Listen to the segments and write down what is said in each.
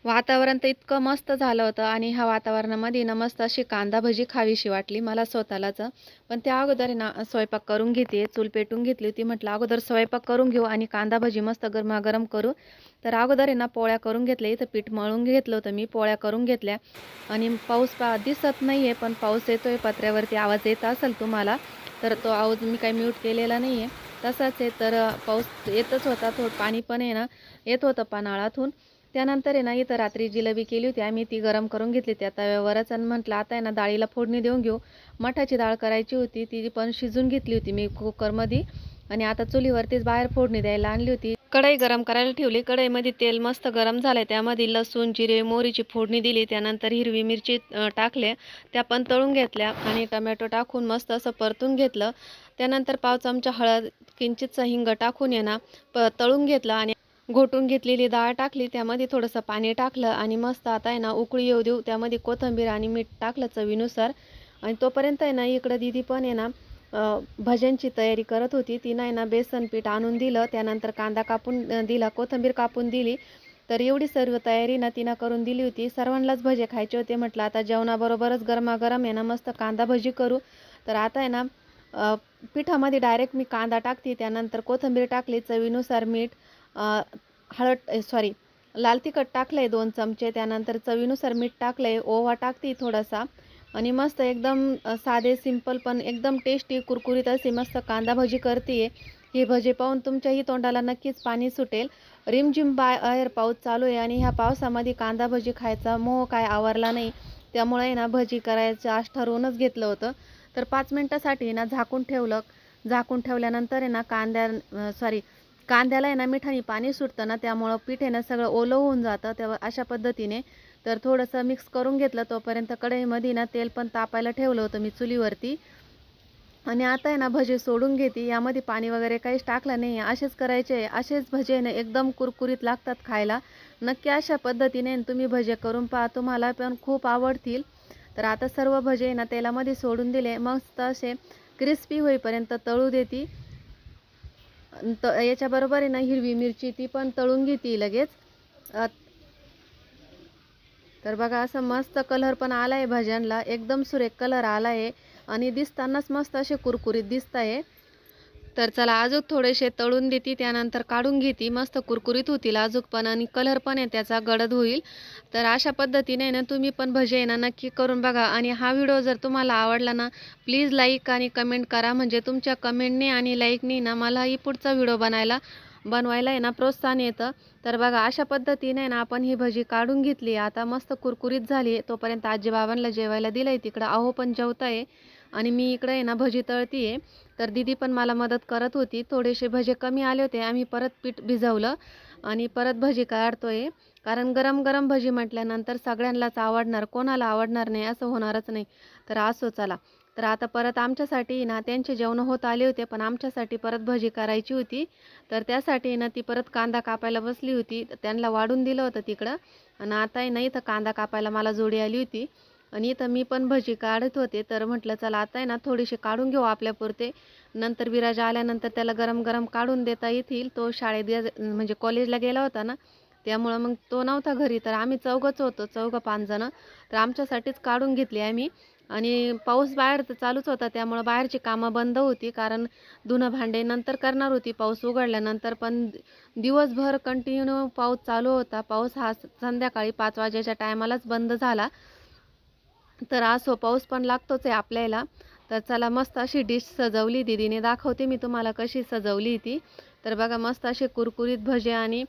वातावरण तर इतकं मस्त झालं होतं आणि ह्या वातावरणामध्ये ना मस्त अशी कांदा भजी खावीशी वाटली मला स्वतःलाच. पण त्या अगोदर आहे ना स्वयंपाक करून घेते, चूल पेटून घेतली होती. म्हटलं अगोदर स्वयंपाक करून घेऊ आणि कांदा भजी मस्त गरमागरम करू. तर अगोदर आहे ना पोळ्या करून घेतल्या. इथं पीठ मळून घेतलं होतं मी, पोळ्या करून घेतल्या आणि पाऊस दिसत नाही आहे, पण पाऊस येतोय पत्र्यावरती. आवाज येत असेल तुम्हाला, तर तो आवाज मी काही म्यूट केलेला नाही आहे, तसाच आहे. तर पाऊस येतच होता, थोडं पाणी पण आहे ना येत होतं पन्हाळातून. त्यानंतर आहे ना इथं रात्री जिलेबी केली होती आम्ही, ती गरम करून घेतली त्या तव्यावरच आणि म्हटलं आता आहे ना डाळीला फोडणी देऊन घेऊ. मठाची डाळ करायची होती, ती पण शिजून घेतली होती मी कुकरमध्ये आणि आता चुलीवरतीच बाहेर फोडणी द्यायला आणली होती. कढई गरम करायला ठेवली. कढईमध्ये तेल मस्त गरम झालंय, त्यामध्ये लसूण, जिरे, मोहरीची फोडणी दिली. त्यानंतर हिरवी मिरची टाकले, त्या पण तळून घेतल्या आणि टमॅटो टाकून मस्त असं परतून घेतलं. त्यानंतर पाव चमचा हळद, किंचितचा हिंग टाकून आहे ना तळून घेतलं आणि घोटून घेतलेली डाळ टाकली. त्यामध्ये थोडंसं पाणी टाकलं आणि मस्त आता आहे ना उकळी येऊ देऊ. त्यामध्ये कोथिंबीर आणि मीठ टाकलं चवीनुसार आणि तोपर्यंत आहे ना इकडं दीदी पण आहे ना भज्यांची तयारी करत होती. तिनं आहे ना बेसन पीठ आणून दिलं, त्यानंतर कांदा कापून दिला, कोथिंबीर कापून दिली. तर एवढी सर्व तयारी ना तिनं करून दिली होती. सर्वांनाच भजे खायचे होते. म्हटलं आता जेवणाबरोबरच गरमागरम आहे ना मस्त कांदा भजी करू. तर आता आहे ना पिठामध्ये डायरेक्ट मी कांदा टाकते, त्यानंतर कोथिंबीर टाकली, चवीनुसार मीठ, सॉरी लाल तिखट टाकलं आहे 2 चमचे, त्यानंतर चवीनुसार मीठ टाकलं आहे, ओवा टाकते थोडासा आणि मस्त एकदम साधे सिंपल पण एकदम टेस्टी कुरकुरीत अशी मस्त कांदा भजी करते आहे. ही भजी पाहून तुमच्याही तोंडाला नक्कीच पाणी सुटेल. रिमझिम बाहेर पाऊस चालू आहे आणि ह्या पावसामध्ये कांदा भजी खायचा मोह काय आवरला नाही. त्यामुळे ना भजी करायचं आज ठरवूनच घेतलं होतं. तर 5 मिनटासाठी ना झाकून ठेवलं. झाकून ठेवल्यानंतर आहे ना कांद्याला आहे ना मिठाने पाणी सुटतं ना, त्यामुळं पीठ आहे ना सगळं ओलं होऊन जातं. तेव्हा अशा पद्धतीने तर थोडंसं मिक्स करून घेतलं. तोपर्यंत कढईमध्ये ना तेल पण तापायला ठेवलं होतं मी चुलीवरती आणि आता आहे ना भजे सोडून घेते. यामध्ये पाणी वगैरे काहीच टाकलं नाही आहे. असेच करायचे, असेच भजे ना एकदम कुरकुरीत लागतात खायला. नक्की अशा पद्धतीने तुम्ही भजे करून पहा, तुम्हाला पण खूप आवडतील. तर आता सर्व भजे ना तेलामध्ये सोडून दिले, मस्त असे क्रिस्पी होईपर्यंत तळू देते. याच्याबरोबर आहे ना हिरवी मिरची ती पण तळून घेते लगेच. तर बघा असं मस्त कलर पण आला आहे भाज्यांना, एकदम सुरेख कलर आला आहे आणि दिसतानाच मस्त असे कुरकुरीत दिसत आहे. तर चला अजून थोडेसे तळून देते, त्यानंतर काढून घेते. मस्त कुरकुरीत होतील अजून पण आणि कलर पण आहे त्याचा गडद होईल. तर अशा पद्धतीने ना तुम्ही पण भजे आहे ना नक्की करून बघा आणि हा व्हिडिओ जर तुम्हाला आवडला ना प्लीज लाईक आणि कमेंट करा. म्हणजे तुमच्या कमेंटने आणि लाईकने ना मलाही पुढचा व्हिडिओ बनवायला आहे ना प्रोत्साहन येतं. तर बघा अशा पद्धतीने ना आपण ही भजी काढून घेतली. आता मस्त कुरकुरीत झाली. तोपर्यंत आजी बाबांना जेवायला दिलंय, तिकडं अहो पण जेवताय आणि मी इकडे आहे ना भजी तळतीये. तर दीदी पण मला मदत करत होती. थोडेसे भजे कमी आले होते, आम्ही परत पीठ भिजवलं आणि परत भजी काढतोय. कारण गरम गरम भजी म्हटल्यानंतर सगळ्यांनाच आवडणार, कोणाला आवडणार नाही असं होणारच नाही. तर असो चला. तर आता परत आमच्यासाठी ना त्यांचे जेवण होत आले होते, पण आमच्यासाठी परत भजी करायची होती. तर त्यासाठी ना ती परत कांदा कापायला बसली होती. त्यांना वाढून दिलं होतं तिकडं आणि आता आहे ना इथं कांदा कापायला मला जोडी आली होती आणि इथं मी पण भजी काढत होते. तर म्हटलं चला आता आहे ना थोडीशी काढून घेऊ आपल्यापुरते, नंतर विराज आल्यानंतर त्याला गरम गरम काढून देता येतील. तो म्हणजे कॉलेजला गेला होता ना, त्यामुळं मग तो नव्हता घरी. तर आम्ही चौघंच होतो, 4-5 जणं. तर आमच्यासाठीच काढून घेतली आम्ही आणि पाऊस बाहेर तर चालूच होता, त्यामुळं बाहेरची कामं बंद होती. कारण धुणं भांडे नंतर करणार होती पाऊस उघडल्यानंतर, पण दिवसभर कंटिन्यू पाऊस चालू होता. पाऊस हा संध्याकाळी 5 वाजेच्या टायमालाच बंद झाला. तर असो पाऊस पण लागतोच आहे आपल्याला. तर चला मस्त अशी डिश सजवली दीदीने, दाखवते मी तुम्हाला कशी सजवली ती. तर बघा मस्त असे कुरकुरीत भजे आणि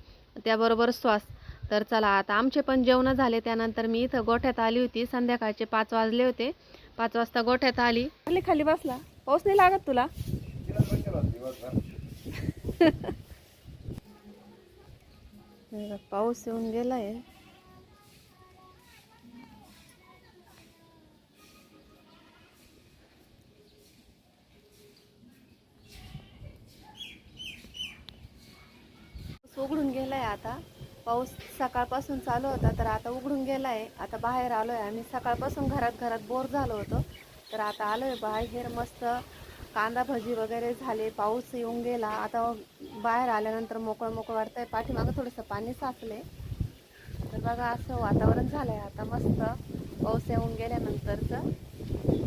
त्याबरोबर सॉस. तर चला आता आमचे पण जेवणं झाले. त्यानंतर मी इथं गोठ्यात आली होती. संध्याकाळचे 5 वाजले होते. 5 वाजता गोठ्यात आली. खाली खाली बसला. पाऊस नाही लागत तुला? पाऊस येऊन गेलाय. उघडून गेलाय आता. पाऊस सकाळपासून चालू होता, तर आता उघडून गेलाय. आता बाहेर आलोय आम्ही. सकाळपासून घरात बोर झालो होतो, तर आता आलोय बाहेर. मस्त कांदा भजी वगैरे झाले. पाऊस येऊन गेला. आता बाहेर आल्यानंतर मोकळं मोकळं वाटतंय. पाठीमागं थोडंसं पाणी साचले. तर बघा असं वातावरण झालं आहे आता मस्त पाऊस येऊन गेल्यानंतरचं.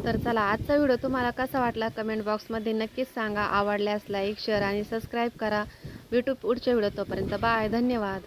तर चला आजचा व्हिडिओ तुम्हाला कसा वाटला कमेंट बॉक्समध्ये नक्कीच सांगा. आवडल्यास लाईक शेअर आणि सबस्क्राईब करा. भेटू पुढच्या व्हिडिओ. तोपर्यंत बाय. धन्यवाद.